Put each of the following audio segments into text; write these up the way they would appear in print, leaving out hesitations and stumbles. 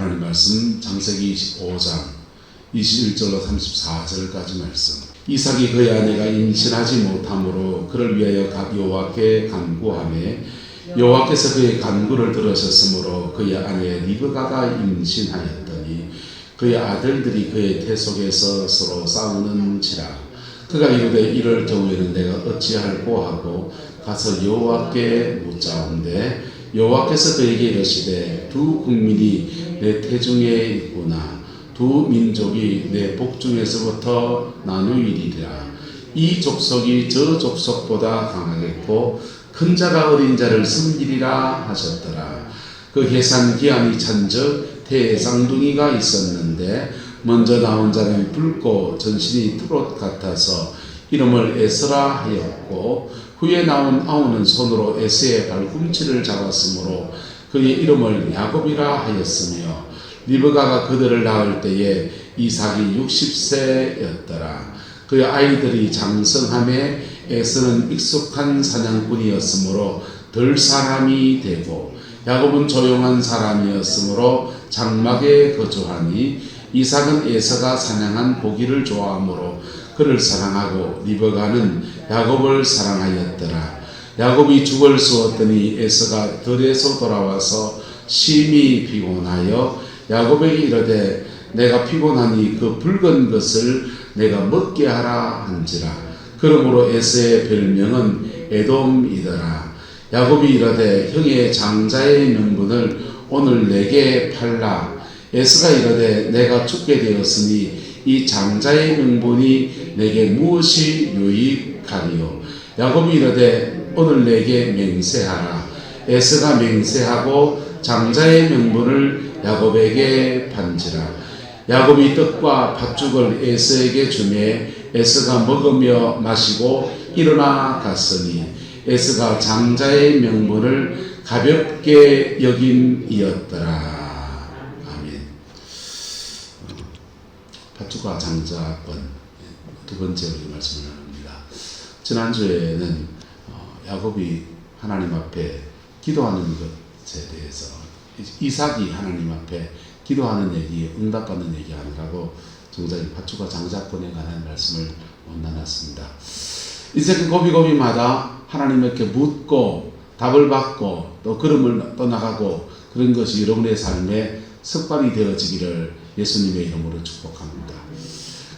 하나님 말씀 창세기 25장 21절로 34절까지 말씀. 이삭이 그의 아내가 임신하지 못함으로 그를 위하여 여호와께 간구하매 여호와께서 그의 간구를 들으셨으므로 그의 아내 리브가가 임신하였더니 그의 아들들이 그의 태 속에서 서로 싸우는지라. 그가 이르되 이럴 경우에는 내가 어찌할꼬 하고 가서 여호와께 묻자온데 여호와께서 그에게 이르시되 두 국민이 내 태중에 있구나. 두 민족이 내 복중에서부터 나누이리라. 이 족속이 저 족속보다 강하겠고 큰 자가 어린 자를 섬기리라 하셨더라. 그 해산 기한이 찬즉 태에 쌍둥이가 있었는데 먼저 나온 자는 붉고 전신이 트롯 같아서 이름을 에스라 하였고 후에 나온 아우는 손으로 에스의 발꿈치를 잡았으므로 그의 이름을 야곱이라 하였으며 리브가가 그들을 낳을 때에 이삭이 60세였더라. 그의 아이들이 장성함에 에스는 익숙한 사냥꾼이었으므로 덜 사람이 되고 야곱은 조용한 사람이었으므로 장막에 거주하니 이삭은 에서가 사냥한 고기를 좋아하므로 그를 사랑하고 리브가는 야곱을 사랑하였더라. 야곱이 죽을 쑤었더니 에서가 들에서 돌아와서 심히 피곤하여 야곱에게 이르되 내가 피곤하니 그 붉은 것을 내가 먹게 하라 한지라. 그러므로 에서의 별명은 에돔이더라. 야곱이 이르되 형의 장자의 명분을 오늘 내게 팔라. 에서가 이르되 내가 죽게 되었으니 이 장자의 명분이 내게 무엇이 유익하리요. 야곱이 이르되 오늘 내게 맹세하라. 에서가 맹세하고 장자의 명분을 야곱에게 판지라. 야곱이 떡과 팥죽을 에서에게 주매 에서가 먹으며 마시고 일어나 갔으니 에서가 장자의 명분을 가볍게 여김이었더라. 아멘. 팥죽과 장자권 두 번째 우리 말씀을 나눕니다. 지난주에는 야곱이 하나님 앞에 기도하는 것에 대해서 이삭이 하나님 앞에 기도하는 얘기, 응답받는 얘기 하느라고 정작 팥죽과 장자권에 관한 말씀을 못 나눴습니다. 인생 고비고비마다 하나님께 묻고 답을 받고 또 걸음을 떠나가고 그런 것이 여러분의 삶에 습관이 되어지기를 예수님의 이름으로 축복합니다.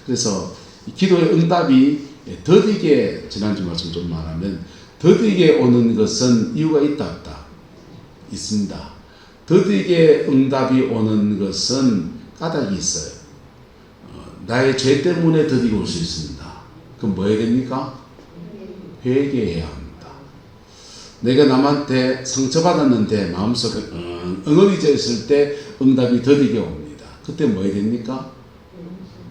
그래서 기도의 응답이 더디게, 지난주 말씀 좀 말하면 더디게 오는 것은 이유가 있다 없다? 있습니다. 더디게 응답이 오는 것은 까닭이 있어요. 나의 죄 때문에 더디게 올 수 있습니다. 그럼 뭐 해야 됩니까? 회개해야 합니다. 내가 남한테 상처받았는데 마음속에 엉엉이져 있을 때 응답이 더디게 옵니다. 그때 뭐 해야 됩니까?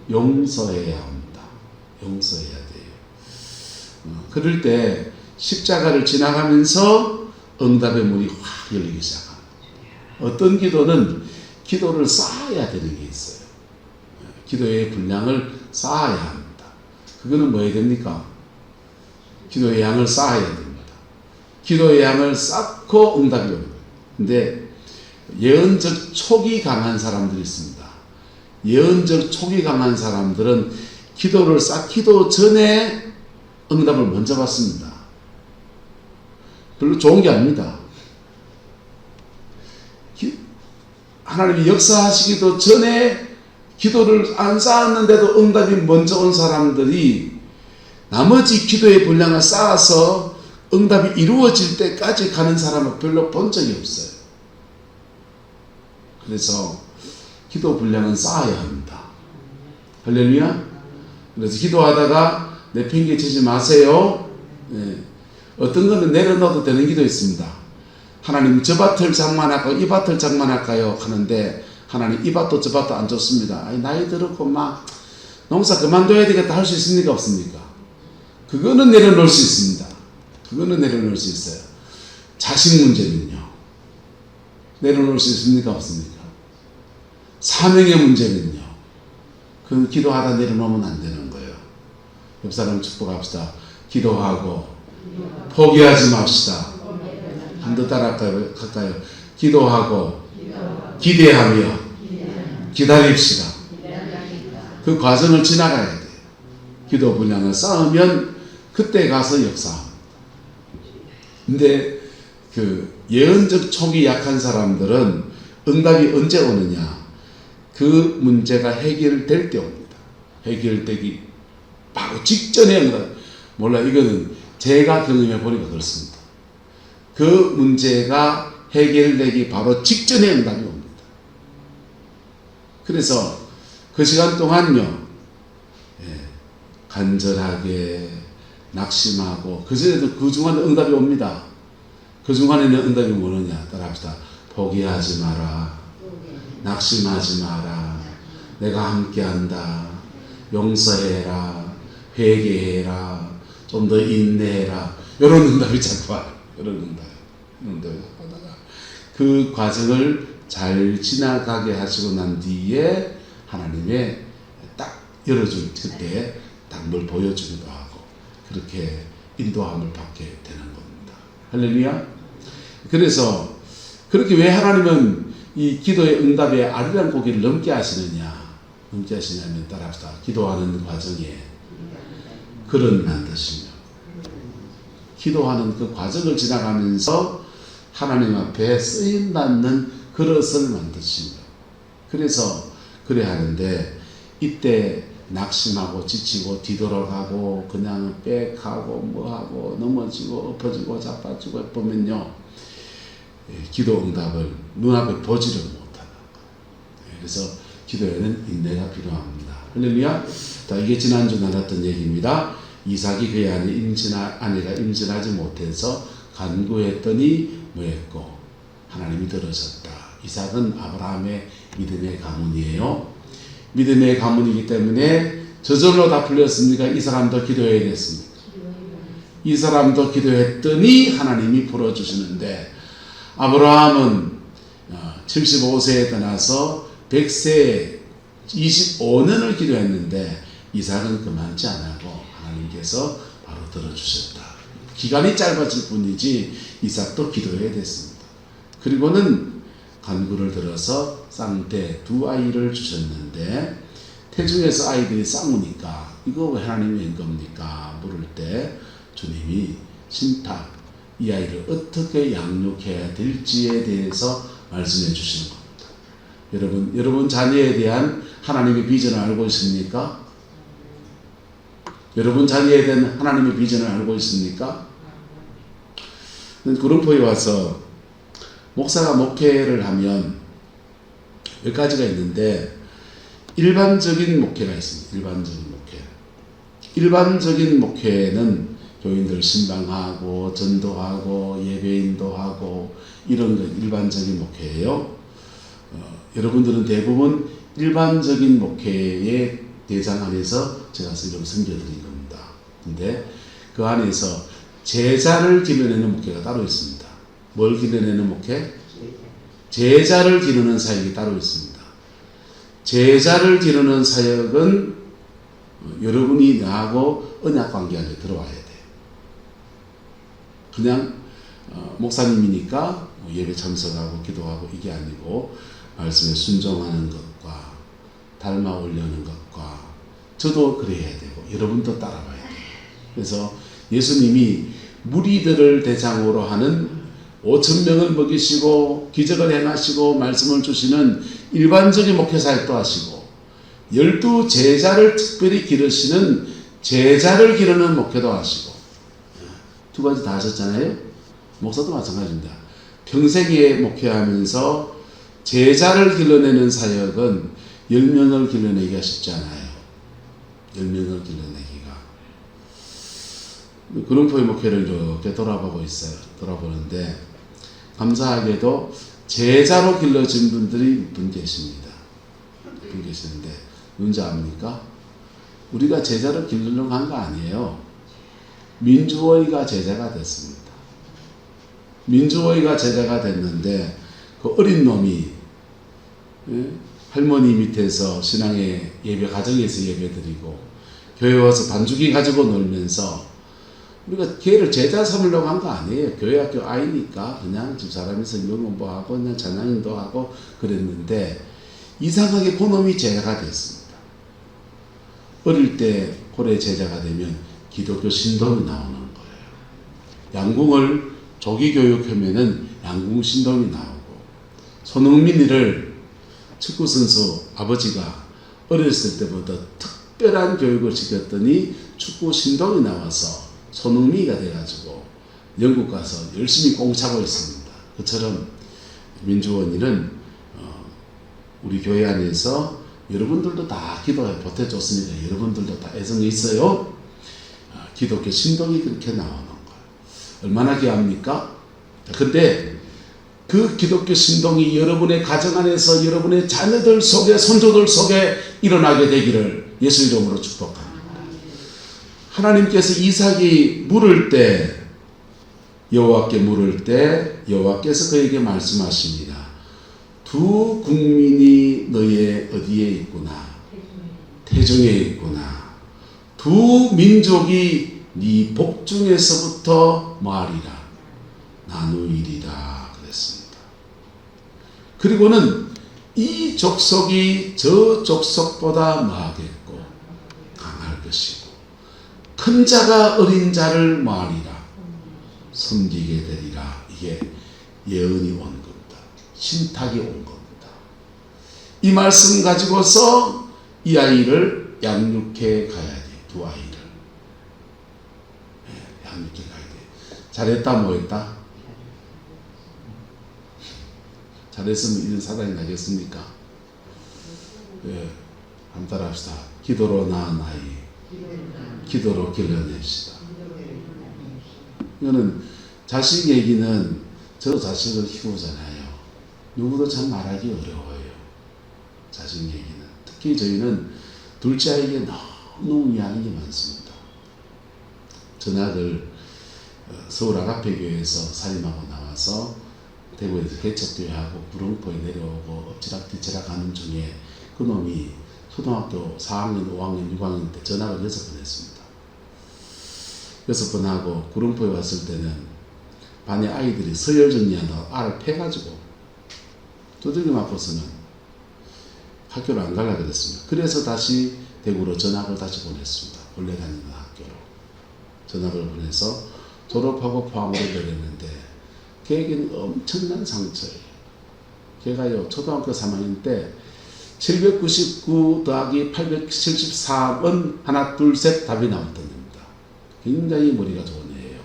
용서해야 합니다. 용서해야 돼요. 그럴 때 십자가를 지나가면서 응답의 문이 확 열리기 시작합니다. 어떤 기도는 기도를 쌓아야 되는 게 있어요. 기도의 분량을 쌓아야 합니다. 그거는 뭐 해야 됩니까? 기도의 양을 쌓아야 됩니다. 기도의 양을 쌓고 응답이 옵니다. 근데 예언적 촉이 강한 사람들이 있습니다. 예언적 촉이 강한 사람들은 기도를 쌓기도 전에 응답을 먼저 받습니다. 별로 좋은 게 아닙니다. 하나님이 역사하시기도 전에 기도를 안 쌓았는데도 응답이 먼저 온 사람들이 나머지 기도의 분량을 쌓아서 응답이 이루어질 때까지 가는 사람은 별로 본 적이 없어요. 그래서 기도 분량은 쌓아야 합니다. 할렐루야. 그래서 기도하다가 내팽개 치지 마세요. 어떤 거는 내려놓아도 되는 기도 있습니다. 하나님 저 밭을 장만할까요? 이 밭을 장만할까요? 하는데 하나님 이 밭도 저 밭도 안 좋습니다. 아니, 나이 들었고 막 농사 그만둬야 되겠다 할 수 있습니까? 없습니까? 그거는 내려놓을 수 있습니다. 그거는 내려놓을 수 있어요. 자식 문제는요. 내려놓을 수 있습니까? 없습니까? 사명의 문제는요. 그 기도하다 내려놓으면 안 되는 거예요. 옆 사람 축복합시다. 기도하고 포기하지 맙시다. 한 번 더 따라갈까요? 기도하고 기대하며 기다립시다. 그 과정을 지나가야 돼요. 기도 분량을 쌓으면 그때 가서 역사합니다. 근데 그 예언적 촉이 약한 사람들은 응답이 언제 오느냐? 그 문제가 해결될 때 옵니다. 해결되기 바로 직전에 응답. 몰라, 이거는 제가 경험해 보니까 그렇습니다. 그 문제가 해결되기 바로 직전에 응답이 옵니다. 그래서 그 시간 동안요, 간절하게 낙심하고, 그전에도 그 중간에 응답이 옵니다. 그 중간에는 응답이 뭐느냐? 따라합시다. 포기하지 마라. 낙심하지 마라. 내가 함께한다. 용서해라. 회개해라. 좀 더 인내해라. 이런 응답이 자꾸 와요. 이런 응답이 하다가 그 과정을 잘 지나가게 하시고 난 뒤에 하나님의 딱 열어줄 그때 딱 뭘 보여주기도 하고 그렇게 인도함을 받게 되는 겁니다. 할렐루야. 그래서 그렇게 왜 하나님은 이 기도의 응답에 아리랑 고기를 넘게 하시느냐? 넘게 하시냐면 따라합시다. 기도하는 과정에 그릇 만드시며 기도하는 그 과정을 지나가면서 하나님 앞에 쓰임받는 그릇을 만드시며 그래서 그래 하는데 이때 낙심하고 지치고 뒤돌아가고 그냥 빽하고 뭐하고 넘어지고 엎어지고 자빠지고 보면요 기도 응답을 눈앞에 보지를 못하는 거예요. 그래서 기도에는 인내가 필요합니다. 할렐루야. 자, 이게 지난주 나눴던 얘기입니다. 이삭이 그의 아내가 임신하지 못해서 간구했더니 뭐했고 하나님이 들으셨다. 이삭은 아브라함의 믿음의 가문이에요. 믿음의 가문이기 때문에 저절로 다 풀렸습니까? 이 사람도 기도해야 됐습니까? 이 사람도 기도했더니 하나님이 풀어주시는데 아브라함은 75세에 떠나서 100세에 25년을 기도했는데 이삭은 그만치 않고 하나님께서 바로 들어주셨다. 기간이 짧아질 뿐이지 이삭도 기도해야 됐습니다. 그리고는 간구를 들어서 쌍태 두 아이를 주셨는데 태중에서 아이들이 싸우니까 이거 왜 하나님이 한 겁니까? 물을 때 주님이 신탁 이 아이를 어떻게 양육해야 될지에 대해서 말씀해 주시는 겁니다. 여러분 자녀에 대한 하나님의 비전을 알고 있습니까? 여러분 자녀에 대한 하나님의 비전을 알고 있습니까? 구름포에 와서 목사가 목회를 하면 몇 가지가 있는데 일반적인 목회가 있습니다. 일반적인 목회는 교인들을 신방하고 전도하고 예배인도 하고 이런 건 일반적인 목회예요. 여러분들은 대부분 일반적인 목회의 대상 안에서 제가 이렇게 섬겨드린 겁니다. 근데 그 안에서 제자를 기르내는 목회가 따로 있습니다. 뭘 기르내는 목회? 제자를 기르는 사역이 따로 있습니다. 제자를 기르는 사역은 여러분이 나하고 언약 관계 안에 들어와야 돼요. 그냥 목사님이니까 예배 참석하고 기도하고 이게 아니고 말씀에 순종하는 것과 닮아 오려는 것과 저도 그래야 되고 여러분도 따라가야 돼요. 그래서 예수님이 무리들을 대상으로 하는 5,000명을 먹이시고 기적을 행하시고 말씀을 주시는 일반적인 목회 사역도 하시고 12 제자를 특별히 기르시는 제자를 기르는 목회도 하시고 두 가지 다 하셨잖아요. 목사도 마찬가지입니다. 평생에 목회하면서 제자를 길러내는 사역은 10명을 길러내기가 쉽지 않아요. 10명을 길러내기가. 구름포의 목회를 이렇게 돌아보고 있어요. 돌아보는데 감사하게도 제자로 길러진 분들이 몇 분 계십니다. 몇 분 계시는데 누군지 압니까? 우리가 제자를 길르려고 한 거 아니에요. 민주호의가 제자가 됐습니다. 민주호의가 제자가 됐는데 그 어린 놈이 할머니 밑에서 신앙의 예배 가정에서 예배 드리고 교회 와서 반죽이 가지고 놀면서 우리가 걔를 제자 삼으려고 한 거 아니에요. 교회 학교 아이니까 그냥 집사람이 성경 공부하고 그냥 찬양인도 하고 그랬는데 이상하게 그놈이 제자가 됐습니다. 어릴 때 고래 제자가 되면 기독교 신dom이 나오는 거예요. 양궁을 조기 교육하면은 양궁 신dom이 나오고, 손흥민이를 축구 선수 아버지가 어렸을 때부터 특별한 교육을 시켰더니 축구 신동이 나와서 손흥민이가 돼가지고 영국 가서 열심히 공차고 있습니다. 그처럼 민주원이는 우리 교회 안에서 여러분들도 다 기도에 보태줬으니까 여러분들도 다 애정이 있어요. 기독교 신동이 그렇게 나오는 거예요. 얼마나 귀합니까? 근데 그 기독교 신동이 여러분의 가정 안에서 여러분의 자녀들 속에, 손주들 속에 일어나게 되기를 예수 이름으로 축복합니다. 하나님께서 이삭이 물을 때, 여호와께 물을 때 여호와께서 그에게 말씀하십니다. 두 국민이 너의 어디에 있구나? 태중에 있구나. 두 민족이 네 복중에서부터 뭐하리라? 나누이리라. 그리고는 이 족속이 저 족속보다 뭐하겠고 강할 것이고, 큰 자가 어린 자를 뭐하리라? 섬기게 되리라. 이게 예언이 온 겁니다. 신탁이 온 겁니다. 이 말씀 가지고서 이 아이를 양육해 가야 돼. 두 아이를 양육해 가야 돼. 잘했다 뭐했다? 잘했으면 이런 사단이 나겠습니까? 예, 한번 따라합시다. 기도로 낳은 아이, 기도로 길러냅시다. 이거는 자식 얘기는 저 자식을 키우잖아요. 누구도 참 말하기 어려워요. 자식 얘기는. 특히 저희는 둘째 아이에게 너무 미안한 게 많습니다. 전학을 서울 아가페교회에서 사임하고 나와서 대구에서 개척교회하고 구릉포에 내려오고 엎치락뒤치락 하는 중에 그놈이 초등학교 4학년, 5학년, 6학년 때 전학을 6번 했습니다. 6번 하고 구릉포에 왔을 때는 반에 아이들이 서열 정리한다고 알을 패가지고 두들겨 맞고서는 학교를 안 가려고 그랬습니다. 그래서 다시 대구로 전학을 다시 보냈습니다. 원래 다니는 학교로 전학을 보내서 졸업하고 포항으로 내렸는데 걔에게는 엄청난 상처예요. 걔가요, 초등학교 3학년 때 799 더하기 873은 하나, 둘, 셋 답이 나왔던 겁니다. 굉장히 머리가 좋은 애예요.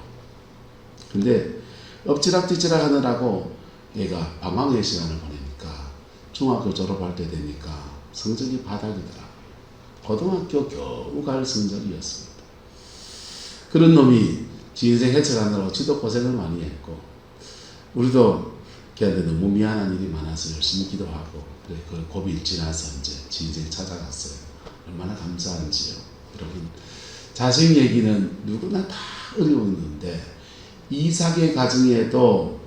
근데 엎치락뒤치락 하느라고 얘가 방황의 시간을 보내니까 중학교 졸업할 때 되니까 성적이 바닥이더라고요. 고등학교 겨우 갈 성적이었습니다. 그런 놈이 지 인생 해쳐가느라고 지도 고생을 많이 했고, 우리도 걔한테 너무 미안한 일이 많아서 열심히 기도하고, 그래, 그 고비를 지나서 이제 지 인생 찾아갔어요. 얼마나 감사한지요. 여러분, 자식 얘기는 누구나 다 어려웠는데, 이삭의 가정에도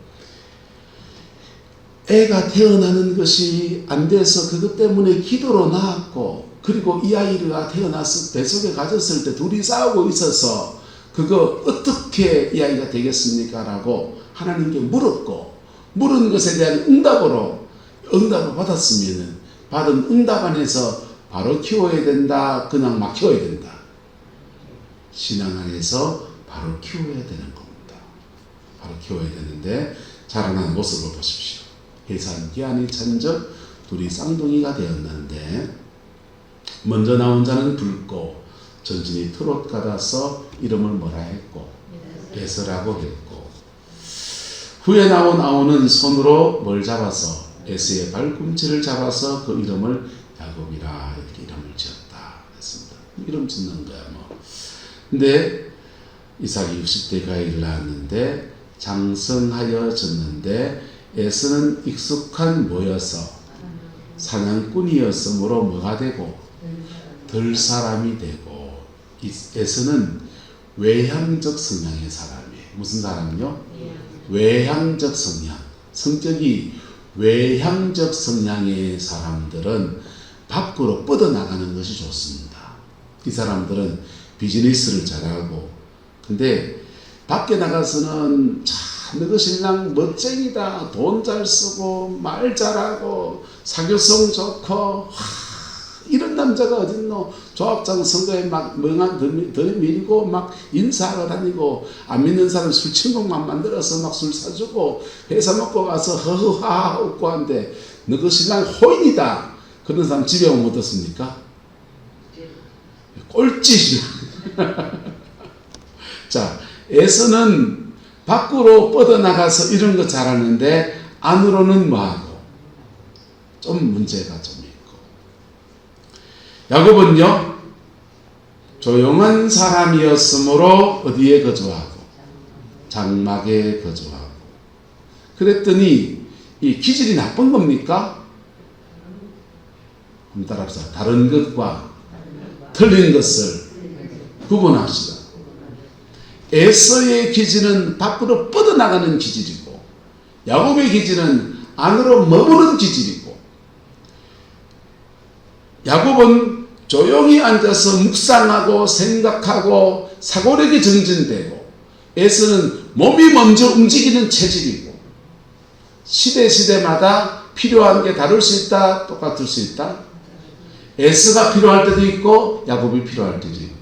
애가 태어나는 것이 안 돼서 그것 때문에 기도로 낳았고, 그리고 이 아이가 태어나서 뱃속에 가졌을 때 둘이 싸우고 있어서 그거 어떻게 이 아이가 되겠습니까? 라고 하나님께 물었고, 물은 것에 대한 응답을 받았으면 받은 응답 안에서 바로 키워야 된다, 그냥 막 키워야 된다. 신앙 안에서 바로 키워야 되는 겁니다. 바로 키워야 되는데 자라난 모습을 보십시오. 해산 기한이 천적, 둘이 쌍둥이가 되었는데, 먼저 나온 자는 붉고 전진이 트롯 같아서 이름을 뭐라 했고? 에서라고 했고, 후에 나온 아우는 손으로 뭘 잡아서 에서의 발꿈치를 잡아서 그 이름을 야곱이라 이렇게 이름을 지었다 했습니다. 이름 짓는 거야 뭐. 근데 이삭이 60대 가이를 낳았는데 장성하여 졌는데, 에서는 익숙한 뭐여서 사냥꾼이었으므로 뭐가 되고 덜 사람이 되고, 에서는 외향적 성향의 사람이에요. 무슨 사람이요? 외향적 성향. 성격이 외향적 성향의 사람들은 밖으로 뻗어나가는 것이 좋습니다. 이 사람들은 비즈니스를 잘하고, 근데 밖에 나가서는 잘 너그 신랑 멋쟁이다. 돈 잘 쓰고 말 잘하고 사교성 좋고 이런 남자가 어딨노. 조합장 선거에 막 명함 더 밀고 막 인사하러 다니고 안 믿는 사람 술친곡만 만들어서 막 술 사주고 회사 먹고 가서 허허하하 웃고 한데 너그 신랑 호인이다. 그런 사람 집에 오면 어떻습니까? 꼴찌. 자, 에서는 밖으로 뻗어나가서 이런 거 잘하는데 안으로는 뭐하고 좀 문제가 좀 있고. 야곱은요 조용한 사람이었으므로 어디에 거주하고 장막에 거주하고. 그랬더니 이 기질이 나쁜 겁니까? 한번 따라합시다. 다른 것과 틀린 것을 구분합시다. 에서의 기질은 밖으로 뻗어나가는 기질이고 야곱의 기질은 안으로 머무는 기질이고, 야곱은 조용히 앉아서 묵상하고 생각하고 사고력이 정진되고, 에서는 몸이 먼저 움직이는 체질이고, 시대마다 필요한 게 다를 수 있다, 똑같을 수 있다. 에서가 필요할 때도 있고 야곱이 필요할 때도 있고,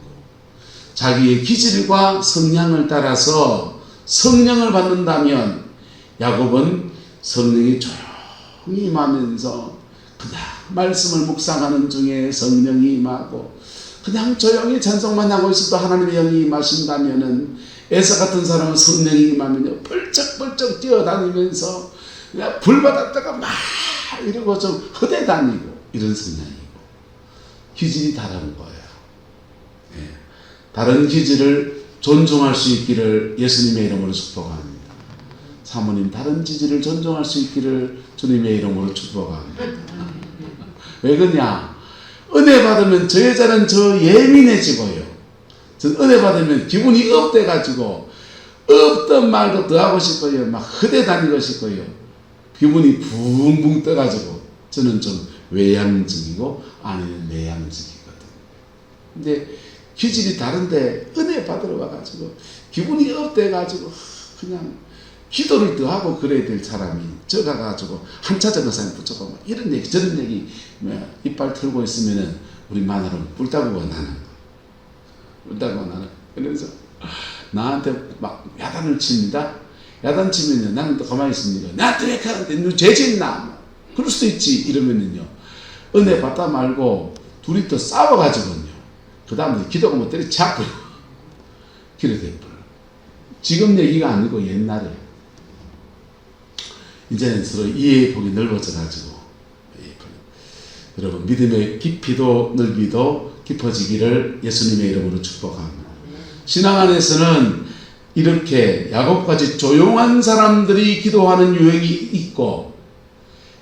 자기의 기질과 성향을 따라서 성령을 받는다면 야곱은 성령이 조용히 임하면서 그냥 말씀을 묵상하는 중에 성령이 임하고, 그냥 조용히 찬송만 하고 있어도 하나님의 영이 임하신다면은, 에서 같은 사람은 성령이 임하면요 벌쩍벌쩍 뛰어다니면서 그냥 불 받았다가 막 이러고 좀 허대다니고 이런 성향이고, 기질이 다른 거예요. 예. 다른 기질을 존중할 수 있기를 예수님의 이름으로 축복합니다. 사모님 다른 기질을 존중할 수 있기를 주님의 이름으로 축복합니다. 왜 그러냐? 은혜 받으면 저 여자는 저 예민해지고요. 저 은혜 받으면 기분이 업돼가지고 없던 말도 더 하고 싶고요. 막 허대 다니고 싶고요. 기분이 붕붕 떠가지고 저는 좀 외향적이고 아내는 내향적이거든. 근데 기질이 다른데 은혜 받으러 와가지고 기분이 업돼가지고 그냥 기도를 더 하고 그래야 될 사람이 저 가가지고 한차적인 사람이 붙잡고 막 이런 얘기 저런 얘기 이빨 털고 있으면은 우리 마누라는 뿔따구가 나는 거야. 뿔따구가 나는 거야. 그래서 나한테 막 야단을 칩니다. 야단 치면요 나는 또 가만히 있습니다. 나한테 왜 그러는데 너 죄짓나? 그럴 수도 있지. 이러면은요 은혜 받다 말고 둘이 또 싸워가지고요 그 다음에 기도가 뭐 때려잡고 기도 돼버려. 지금 얘기가 아니고 옛날에. 이제는 서로 이해의 폭이 넓어져 가지고, 여러분 믿음의 깊이도 넓이도 깊어지기를 예수님의 이름으로 축복합니다. 신앙 안에서는 이렇게 야곱같이 조용한 사람들이 기도하는 유형이 있고,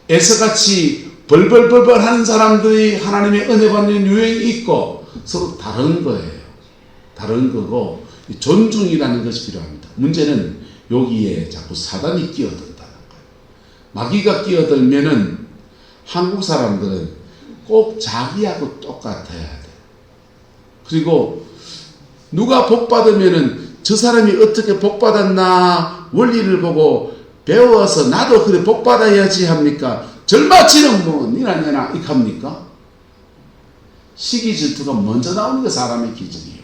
에서같이 벌벌벌벌 하는 사람들이 하나님의 은혜 받는 유형이 있고, 서로 다른 거예요. 다른 거고 존중이라는 것이 필요합니다. 문제는 여기에 자꾸 사단이 끼어든다는 거예요. 마귀가 끼어들면은 한국 사람들은 꼭 자기하고 똑같아야 돼. 그리고 누가 복 받으면은 저 사람이 어떻게 복 받았나 원리를 보고 배워서 나도 그래 복 받아야지 합니까? 절마치는 뭐 니나 내나 이렇게 합니까? 시기 질투가 먼저 나오는 게 사람의 기질이에요.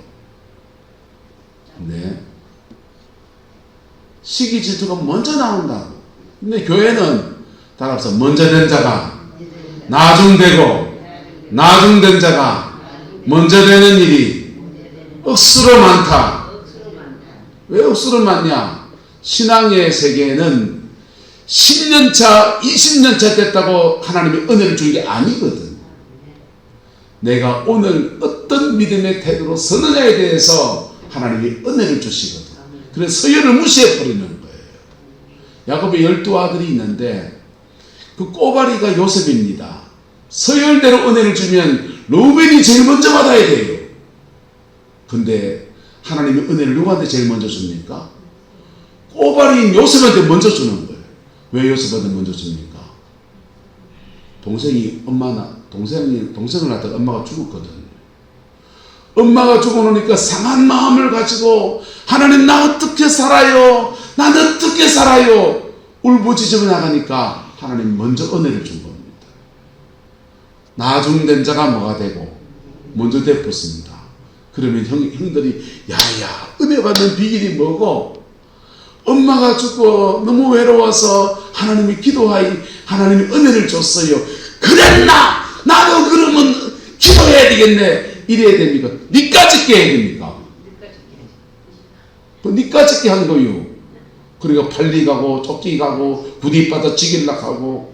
네. 시기 질투가 먼저 나온다고. 근데 교회는 따라서 먼저 된 자가 나중되고 나중된 자가 먼저 되는 일이 억수로 많다. 왜 억수로 많냐? 신앙의 세계에는 10년차 20년차 됐다고 하나님이 은혜를 주는 게 아니거든. 내가 오늘 어떤 믿음의 태도로 서느냐에 대해서 하나님이 은혜를 주시거든. 그래서 서열을 무시해버리는 거예요. 야곱의 12아들이 있는데 그 꼬바리가 요셉입니다. 서열대로 은혜를 주면 루벤이 제일 먼저 받아야 돼요. 근데 하나님이 은혜를 누구한테 제일 먼저 줍니까? 꼬바리인 요셉한테 먼저 주는 거예요. 왜 요셉한테 먼저 줍니까? 동생이 동생을 낳다가 엄마가 죽었거든. 엄마가 죽어놓으니까 상한 마음을 가지고 하나님 나 어떻게 살아요? 난 어떻게 살아요? 울부짖으며 나가니까 하나님 먼저 은혜를 준 겁니다. 나중된 자가 뭐가 되고 먼저 베풀습니다. 그러면 형들이 야야 은혜 받는 비결이 뭐고? 엄마가 죽고 너무 외로워서 하나님이 기도하니 하나님이 은혜를 줬어요. 그랬나? 나도 그러면 기도해야 되겠네. 이래야 됩니까? 니까짓 게 해야 됩니까? 니까짓 게 한 거요. 그러니까 팔리 가고 쫓기 가고 부딪받아 지길락 하고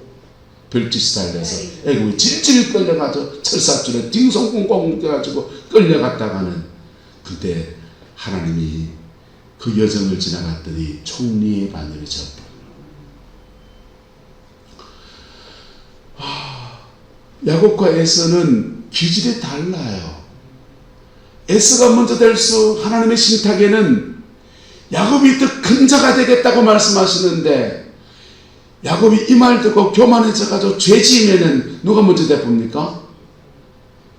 별짓을 달려서 애고 질질 끌려가서 철사줄에 딩송꽁꽁 묶여가지고 끌려갔다가는 그때 하나님이 그 여정을 지나갔더니 총리의 바늘이 접혀. 야곱과 에서는 기질이 달라요. 에서가 먼저 될 수 하나님의 신탁에는 야곱이 더 큰 자가 되겠다고 말씀하시는데 야곱이 이 말 듣고 교만해져가지고 죄 지으면은 누가 먼저 대쁩니까?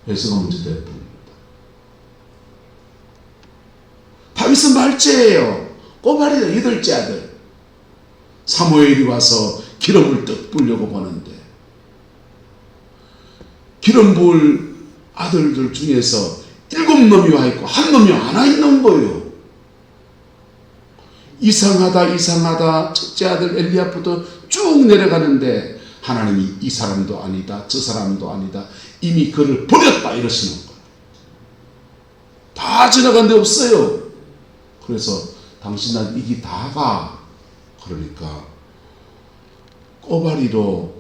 에서가 먼저 대쁩니다. 다윗은 말째예요. 꼬발이다. 여덟째 아들. 사무엘이 와서 기름을 떡 부으려고 보는데 기름 부을 아들들 중에서 7놈이 와 있고 한 놈이 안 와 있는 거예요. 이상하다 첫째 아들 엘리야부터 쭉 내려가는데 하나님이 이 사람도 아니다 저 사람도 아니다 이미 그를 버렸다 이러시는 거예요. 다 지나간 데 없어요. 그래서 당신은 이게 다가 그러니까 꼬바리로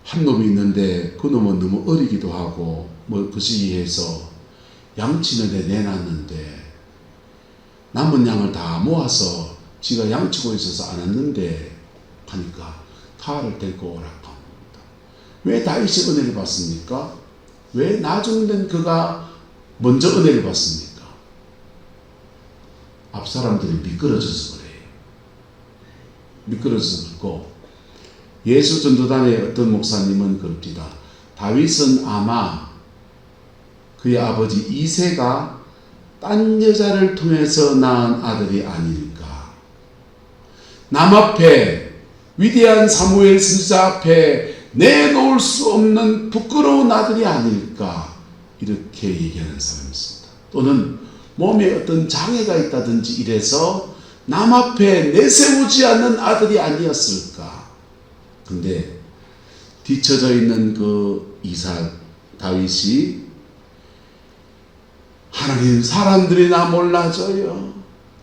한 놈이 있는데 그 놈은 너무 어리기도 하고 뭐 그 시기에서 양치는 데 내놨는데 남은 양을 다 모아서 지가 양치고 있어서 안 왔는데 하니까 칼을 데리고 오라고 합니다. 왜 다윗이 은혜를 받습니까? 왜 나중된 그가 먼저 은혜를 받습니까? 앞 사람들이 미끄러져서 그래요. 미끄러져서 그렇고 예수 전도단의 어떤 목사님은 그럽니다. 다윗은 아마 그의 아버지 이새가 딴 여자를 통해서 낳은 아들이 아닐까. 남 앞에 위대한 사무엘 선지자 앞에 내놓을 수 없는 부끄러운 아들이 아닐까. 이렇게 얘기하는 사람이 있습니다. 또는 몸에 어떤 장애가 있다든지 이래서 남 앞에 내세우지 않는 아들이 아니었을까. 근데 뒤쳐져 있는 그 다윗이 하나님 사람들이 나 몰라줘요.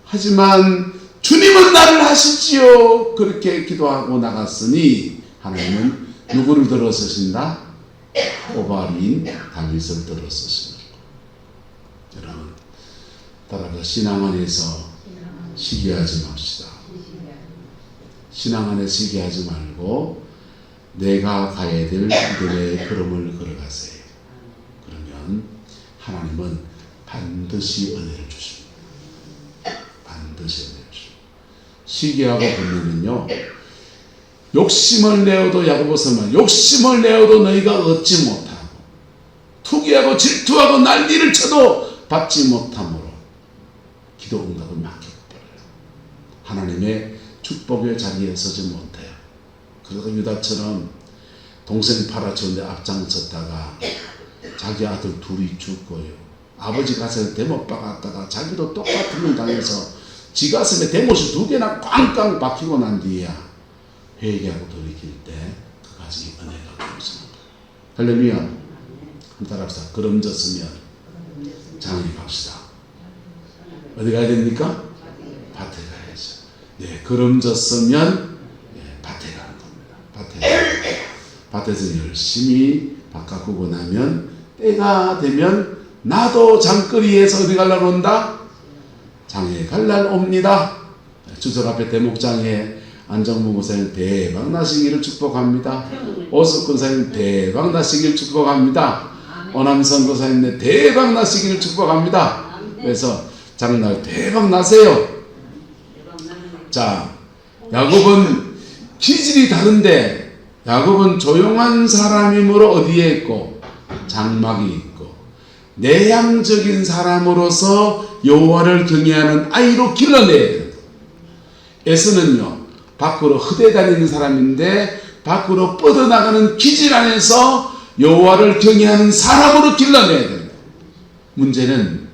하지만 주님은 나를 하시지요. 그렇게 기도하고 나갔으니 하나님은 누구를 들어서신다? 꼬발인 다윗을 들어서신다. 여러분 따라서 신앙 안에서 시기하지 맙시다. 신앙 안에 시기하지 말고 내가 가야 될 믿음의 걸음을 걸어가세요. 그러면 하나님은 반드시 은혜를 주십니다. 반드시 은혜를 주십니다. 시기하고 분노는요, 욕심을 내어도 야고보서는 욕심을 내어도 너희가 얻지 못하고 투기하고 질투하고 난리를 쳐도 받지 못함으로 기도 응답을 막혀버려요. 하나님의 축복의 자리에 서지 못해요. 그래서 유다처럼 동생 팔아치는데 앞장섰다가 자기 아들 둘이 죽고요. 아버지 가슴에 대못 박았다가 자기도 똑같은 걸 당해서 지 가슴에 대못이 2개나 꽝꽝 박히고 난 뒤에야 회개하고 돌이킬 때 그 가슴이 은혜가 되어집니다. 할렐루야. 한 따라합시다. 걸음졌으면 장에 갑시다. 어디 가야 됩니까? 밭에 가야죠. 네, 걸음졌으면 밭에 가는 겁니다. 밭에서 열심히 밭 가꾸고 나면 때가 되면 나도 장거리에서 어디 갈라 온다? 장에 갈 날 옵니다. 주석 앞에 대목장에 안정무 목사님 대박 나시기를 축복합니다. 오석근 사님 대박 나시기를 축복합니다. 오남선 고사님 대박 나시기를 축복합니다. 그래서 장날 대박 나세요. 자, 야곱은 기질이 다른데 야곱은 조용한 사람이므로 어디에 있고 장막이 있고 내향적인 사람으로서 여호와를 경외하는 아이로 길러내야 돼요. 에서는요, 밖으로 흩어다니는 사람인데 밖으로 뻗어나가는 기질 안에서 여호와를 경외하는 사람으로 길러내야 돼요. 문제는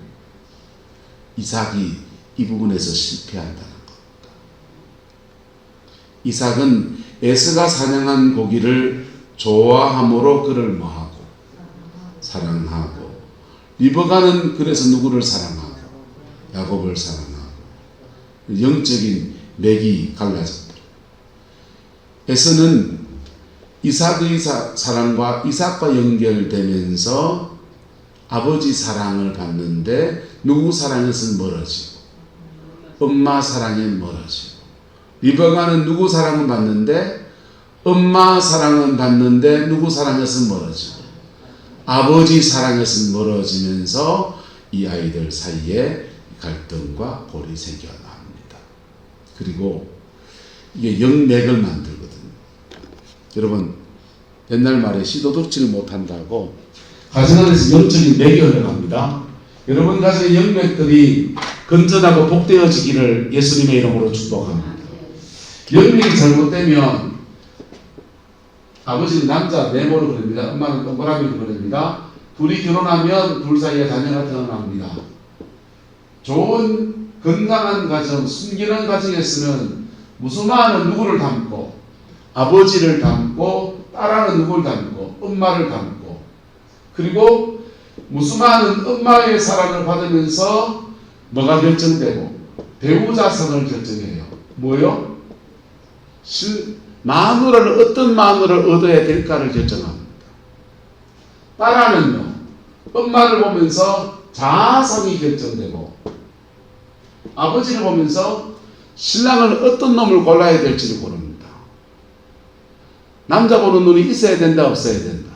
이삭이 이 부분에서 실패한다는 겁니다. 이삭은 에서가 사냥한 고기를 좋아함으로 그를 뭐하고? 사랑하고. 리브가는 그래서 누구를 사랑하고? 야곱을 사랑하고. 영적인 맥이 갈라졌다. 에서는 이삭의 사랑과 이삭과 연결되면서 아버지 사랑을 받는데 누구 사랑에서 멀어지고 엄마 사랑에 멀어지고, 리브가는 누구 사랑을 받는데 엄마 사랑은 받는데 누구 사랑에서 멀어지고 아버지 사랑에서 멀어지면서 이 아이들 사이에 갈등과 골이 생겨납니다. 그리고 이게 영맥을 만들거든요. 여러분, 옛날 말에 시도덕지를 못한다고 가정 안에서 영적인 맥이 흘러갑니다. 여러분 가정의 영맥들이 건전하고 복되어지기를 예수님의 이름으로 축복합니다. 영맥이 잘못되면 아버지는 남자 네모로 그립니다. 엄마는 동그라미로 그립니다. 둘이 결혼하면 둘 사이에 자녀가 태어납니다. 좋은 건강한 가정, 순결한 가정에서는 무수마는 누구를 닮고 아버지를 닮고 딸아는 누구를 닮고 엄마를 닮고, 그리고 무수마는 엄마의 사랑을 받으면서 뭐가 결정되고 배우자성을 결정해요. 뭐요? 마누라를 어떤 마누라를 얻어야 될까를 결정합니다. 딸아는요, 엄마를 보면서 자아성이 결정되고 아버지를 보면서 신랑을 어떤 놈을 골라야 될지를 고릅니다. 남자 보는 눈이 있어야 된다, 없어야 된다?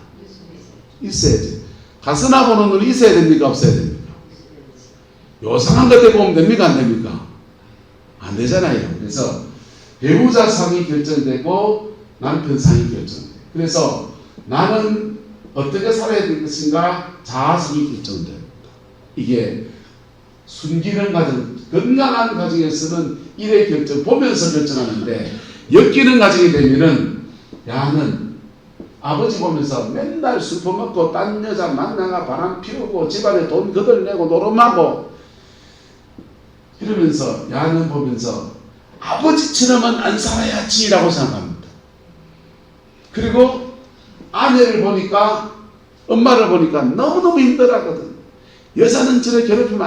있어야지. 가스나 보는 눈이 있어야 됩니까, 없어야 됩니까? 요상한 것 보면 됩니까, 안 됩니까? 안 되잖아요. 그래서 배우자 상이 결정되고 남편 상이 결정돼요. 그래서 나는 어떻게 살아야 될 것인가 자아성이 결정됩니다. 이게 순기능 가정, 건강한 가정에서는 일의 결정, 보면서 결정하는데 엮이는 가정이 되면은 야는 아버지 보면서 맨날 술 퍼먹고 딴 여자 만나가 바람 피우고 집안에 돈 거들내고 노름하고 이러면서 야는 보면서 아버지처럼은 안 살아야지라고 생각합니다. 그리고 아내를 보니까, 엄마를 보니까 너무너무 힘들어하거든. 여자는 저래 괴롭히면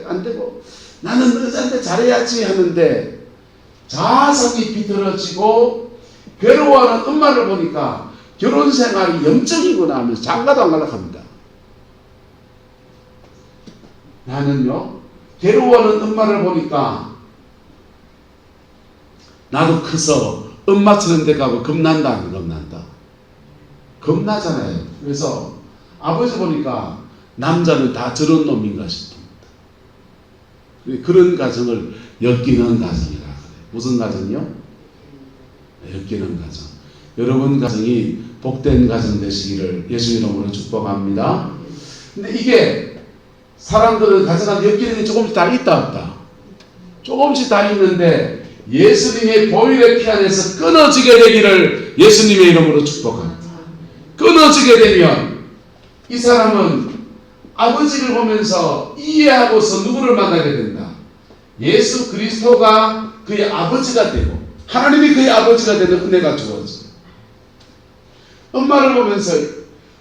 안 되고 나는 여자한테 잘해야지 하는데 자아성이 비틀어지고 괴로워하는 엄마를 보니까 결혼 생활이 염증이구나 하면서 장가도 안 가려고 합니다. 나는요, 괴로워하는 엄마를 보니까 나도 커서 엄마처럼 돼가고 겁난다, 안 겁난다? 겁나잖아요. 그래서 아버지 보니까 남자는 다 저런 놈인가 싶습니다. 그런 가정을 엮이는 가정이라 그래요. 무슨 가정이요? 엮이는 가정. 여러분 가정이 복된 가정 되시기를 예수 이름으로 축복합니다. 근데 이게 사람들은 가정한테 엮이는 게 조금씩 다 있다 없다? 조금씩 다 있는데 예수님의 보혈의 피 안에서 끊어지게 되기를 예수님의 이름으로 축복합니다. 끊어지게 되면 이 사람은 아버지를 보면서 이해하고서 누구를 만나게 된다? 예수 그리스도가 그의 아버지가 되고 하나님이 그의 아버지가 되는 은혜가 주어져요. 엄마를 보면서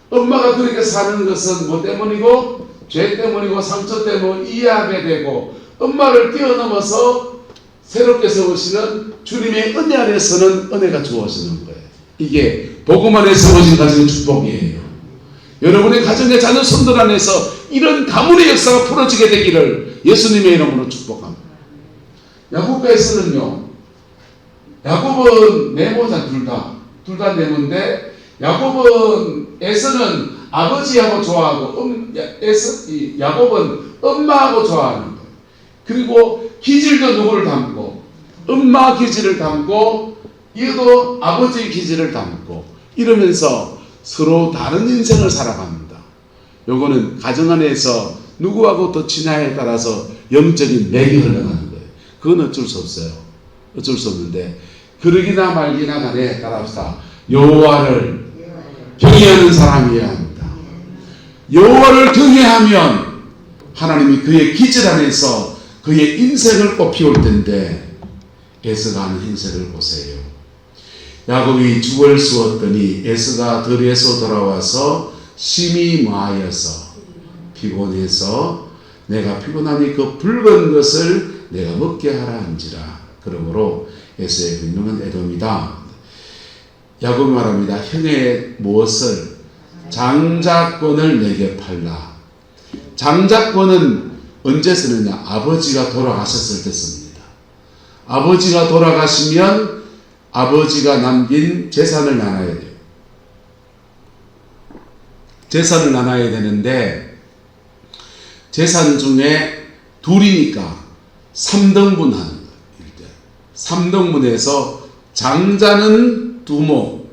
엄마가 그렇게 사는 것은 뭐 때문이고 죄 때문이고 상처 때문에 이해하게 되고 엄마를 뛰어넘어서 새롭게 세우시는 주님의 은혜 안에서는 은혜가 주어지는 거예요. 이게 복음 안에 세워진 가정의 축복이에요. 여러분의 가정의 자녀 손들 안에서 이런 가문의 역사가 풀어지게 되기를 예수님의 이름으로 축복합니다. 야곱과에서는요, 야곱은 네모자 둘 다 네모인데 야곱은 에서는 아버지하고 좋아하고 야곱은 엄마하고 좋아하는 거예요. 그리고 기질도 누구를 닮고 엄마 기질을 닮고 얘도 아버지의 기질을 닮고 이러면서 서로 다른 인생을 살아갑니다. 요거는 가정 안에서 누구하고 더 친하에 따라서 영적인 맥이 흘러가는 거예요. 그건 어쩔 수 없어요. 어쩔 수 없는데 그러기나 말기나 간에 따라서 여호와를 경외하는 사람이어야 합니다. 여호와를 경외하면 하나님이 그의 기질 안에서 그의 인생을 꽃피울 텐데 에서가 하는 행색을 보세요. 야곱이 죽을 쑤었더니 에서가 들에서 돌아와서 심히 마하여서 피곤해서 내가 피곤하니 그 붉은 것을 내가 먹게 하라 한지라. 그러므로 에서의 별명은 에돔이다. 야곱이 말합니다. 형의 무엇을? 장자권을 내게 팔라. 장자권은 언제 쓰느냐? 아버지가 돌아가셨을 때 씁니다. 아버지가 돌아가시면 아버지가 남긴 재산을 나눠야 돼요. 재산을 나눠야 되는데 재산 중에 둘이니까 3등분 하는 거예요. 3등분해서 장자는 두모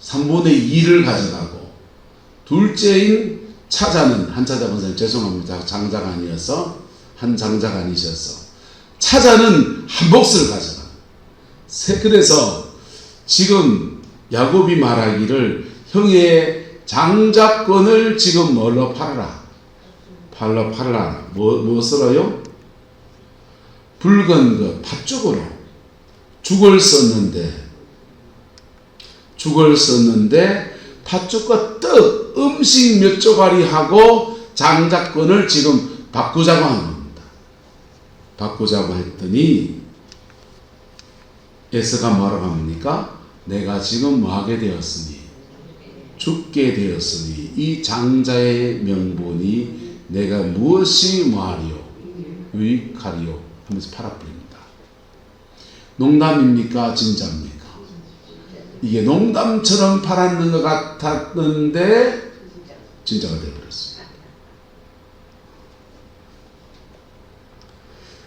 3분의 2를 가져가고 둘째인 차자는 한차자 권사님 죄송합니다. 장자가 아니어서 한 장자가 아니셔서 차자는 한 몫을 가져가. 그래서 지금 야곱이 말하기를 형의 장자권을 지금 뭘로 팔아라. 팔라. 무엇으로요? 붉은 그 팥죽으로 죽을 썼는데 팥죽과 떡 음식 몇 조각이 하고 장자권을 지금 바꾸자고 하는 겁니다. 바꾸자고 했더니 에서가 뭐라고 합니까? 내가 지금 뭐하게 되었으니 죽게 되었으니 이 장자의 명분이 내가 무엇이 뭐하리요 유익하리요 하면서 팔아버립니다. 농담입니까? 진짜입니까? 이게 농담처럼 팔았는 것 같았는데 진짜가 되어버렸습니다.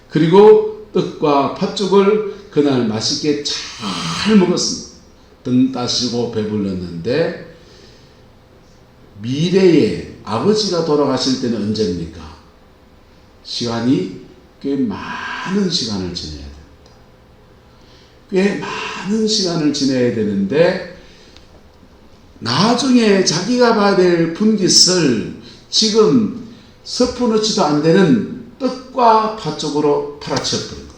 그리고 떡과 팥죽을 그날 맛있게 잘 먹었습니다. 등 따시고 배불렀는데 미래에 아버지가 돌아가실 때는 언제입니까? 시간이 꽤 많은 시간을 지내야 됩니다. 꽤 많은 시간을 지내야 되는데 나중에 자기가 받을 분깃을 지금 서푼어치도 안 되는 떡과 팥죽으로 팔아치웠던 겁니다.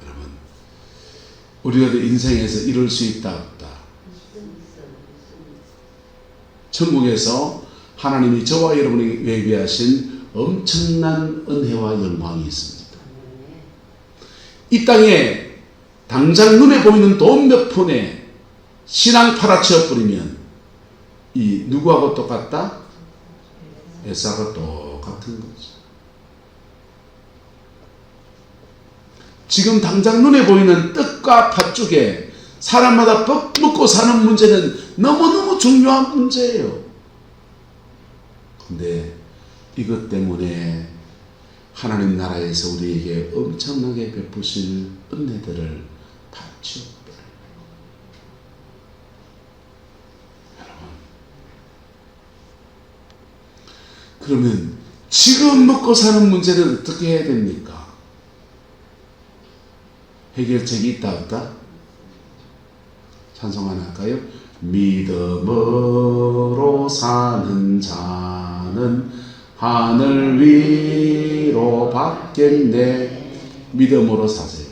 여러분, 우리가 인생에서 이룰 수 있다 없다. 천국에서 하나님이 저와 여러분에게 예비하신 엄청난 은혜와 영광이 있습니다. 이 땅에 당장 눈에 보이는 돈 몇 푼에 신앙 팔아치워버리면 이 누구하고 똑같다? 에사가 똑같은 거죠. 지금 당장 눈에 보이는 떡과 팥죽에 사람마다 먹고 사는 문제는 너무너무 중요한 문제예요. 근데 이것 때문에 하나님 나라에서 우리에게 엄청나게 베푸실 은혜들을 파치워버려요. 여러분, 그러면 지금 먹고 사는 문제는 어떻게 해야 됩니까? 해결책이 있다 없다? 찬송 하나 할까요? 믿음으로 사는 자는 하늘 위로 받겠네. 믿음으로 사세요.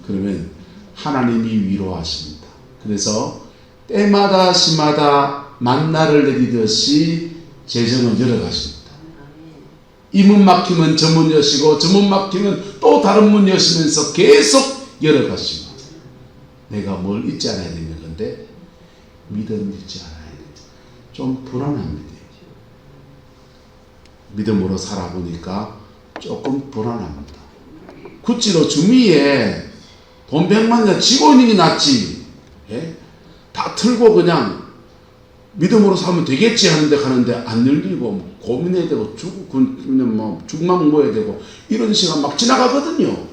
그러면 하나님이 위로하십니다. 그래서 때마다 시마다 만나를 내리듯이 재정을 열어가십니다. 이 문 막히면 저 문 여시고 저 문 막히면 또 다른 문 여시면서 계속 열어가십니다. 내가 뭘 잊지 않아야 되는 건데 믿음 잊지 않아야 되죠. 좀 불안합니다. 믿음으로 살아보니까 조금 불안합니다. 구찌로 주미에 돈 100만원 쥐고 있는 게 낫지. 예? 다 틀고 그냥 믿음으로 살면 되겠지 하는데 가는데 안 열리고 고민해야 되고 죽만 먹어야 되고 이런 시간 막 지나가거든요.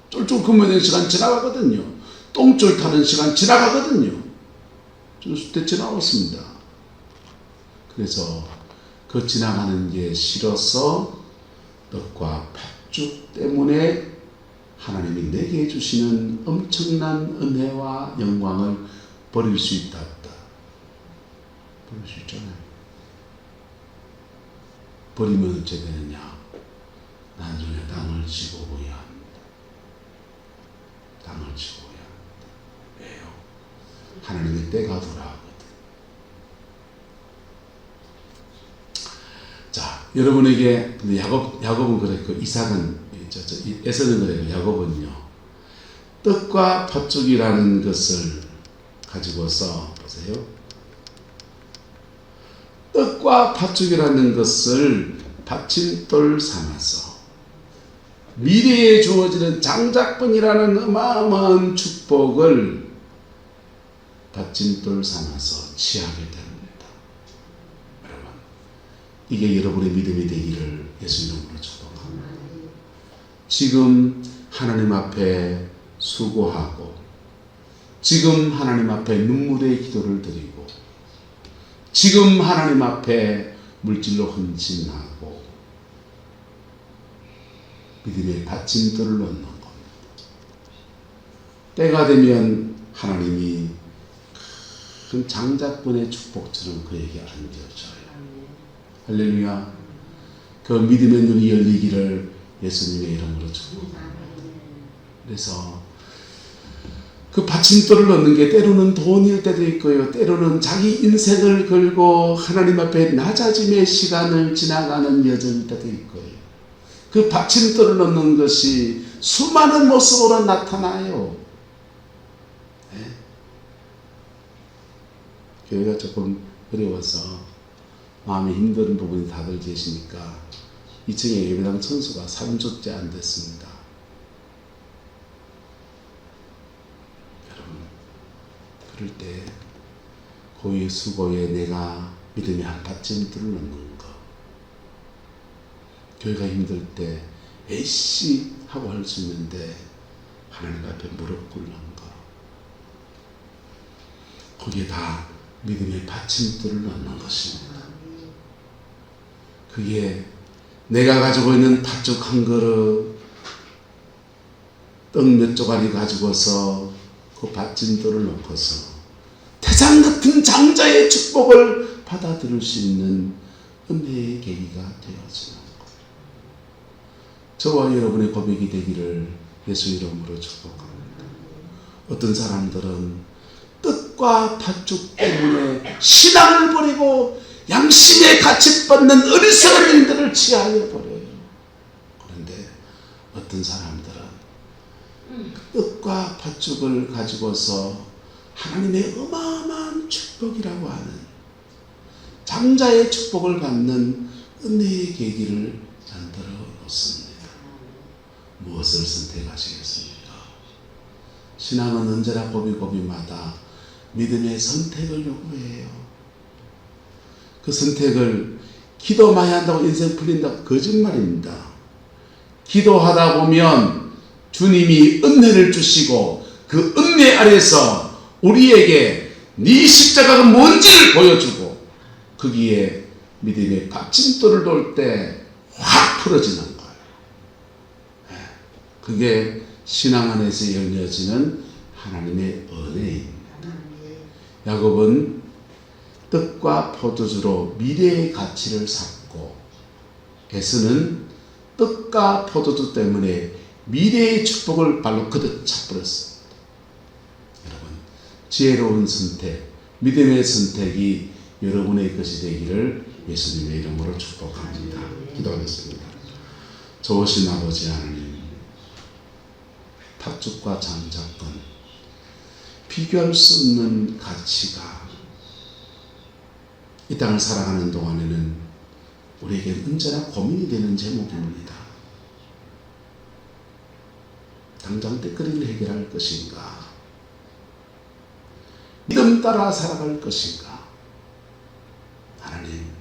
쫄쫄 굶어내는 시간 지나가거든요. 똥줄 타는 시간 지나가거든요. 저는 수때 지나왔습니다. 그래서 그 지나가는 게 싫어서 떡과 팥죽 때문에 하나님이 내게 주시는 엄청난 은혜와 영광을 버릴 수 있다 없다? 버릴 수 있잖아요. 버리면 어째 되느냐? 나중에 땅을 지고 오야 합니다. 땅을 지고 오야 합니다. 왜요? 하나님의 때가 돌아오거든. 자, 여러분에게 근데 야곱은 그랬고 이삭은 에서는 그래요. 야곱은요. 떡과 팥죽이라는 것을 가지고서 보세요. 떡과 팥죽이라는 것을 받침돌 삼아서 미래에 주어지는 장자권이라는 어마어마한 축복을 받침돌 삼아서 취하게 됩니다. 여러분, 이게 여러분의 믿음이 되기를 예수 이름으로 축복합니다. 지금 하나님 앞에 수고하고, 지금 하나님 앞에 눈물의 기도를 드리고, 지금 하나님 앞에 물질로 헌신하고 믿음의 받침돌을 놓는 겁니다. 때가 되면 하나님이 큰 장자권의 축복처럼 그에게 안겨줘요. 할렐루야. 그 믿음의 눈이 열리기를 예수님의 이름으로 축복합니다. 그래서 그 받침돌을 넣는 게 때로는 돈일 때도 있고요. 때로는 자기 인생을 걸고 하나님 앞에 낮아짐의 시간을 지나가는 여정일 때도 있고요. 그 받침돌을 넣는 것이 수많은 모습으로 나타나요. 네? 교회가 조금 어려워서 마음이 힘든 부분이 다들 계시니까 2층에 예배당 천수가 3주째 안 됐습니다. 여러분, 그럴 때 고의 수고에 내가 믿음의 한 받침돌을 넣는 거, 교회가 힘들 때 에이씨 하고 할 수 있는데 하나님 앞에 무릎 꿇는 거, 거기에 다 믿음의 받침돌을 넣는 것입니다. 그게 내가 가지고 있는 팥죽 한 그릇, 떡 몇 조각이 가지고서 그 받침돌을 놓고서 태산 같은 장자의 축복을 받아들일 수 있는 은혜의 계기가 되어지는 것. 저와 여러분의 고백이 되기를 예수 이름으로 축복합니다. 어떤 사람들은 떡과 팥죽 때문에 신앙을 버리고 양심의 가치 뻗는 어리석은 일들을 취하여 버려요. 그런데 어떤 사람들은 떡과 팥죽을 가지고서 하나님의 어마어마한 축복이라고 하는 장자의 축복을 받는 은혜의 계기를 만들어 놓습니다. 무엇을 선택하시겠습니까? 신앙은 언제나 고비고비마다 믿음의 선택을 요구해요. 그 선택을 기도 많이 한다고 인생 풀린다? 거짓말입니다. 기도하다 보면 주님이 은혜를 주시고 그 은혜 아래서 우리에게 네 십자가가 뭔지를 보여주고 거기에 믿음의 받침돌을 놓을 때 확 풀어지는 거예요. 그게 신앙 안에서 열려지는 하나님의 은혜입니다. 야곱은 떡과 포도주로 미래의 가치를 샀고, 에서는 떡과 포도주 때문에 미래의 축복을 발로 그득 차버렸습니다. 여러분, 지혜로운 선택, 믿음의 선택이 여러분의 것이 되기를 예수님의 이름으로 축복합니다. 기도하겠습니다. 좋으신 아버지 하나님, 팥죽과 장자권, 비교할 수 없는 가치가 이 땅을 살아가는 동안에는 우리에게 언제나 고민이 되는 제목입니다. 당장 때거리를 해결할 것인가? 믿음 따라 살아갈 것인가? 하나님,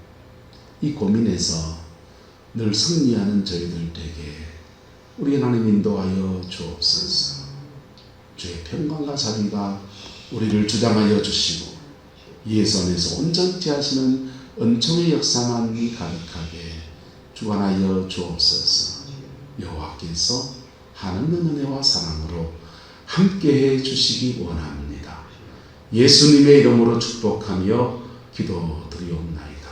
이 고민에서 늘 승리하는 저희들 되게 우리 하나님 인도하여 주옵소서. 주의 평강과 자비가 우리를 주장하여 주시고 예수 안에서 온전케 하시는 은총의 역사만이 가득하게 주관하여 주옵소서. 여호와께서 하나님의 은혜와 사랑으로 함께해 주시기 원합니다. 예수님의 이름으로 축복하며 기도드리옵나이다.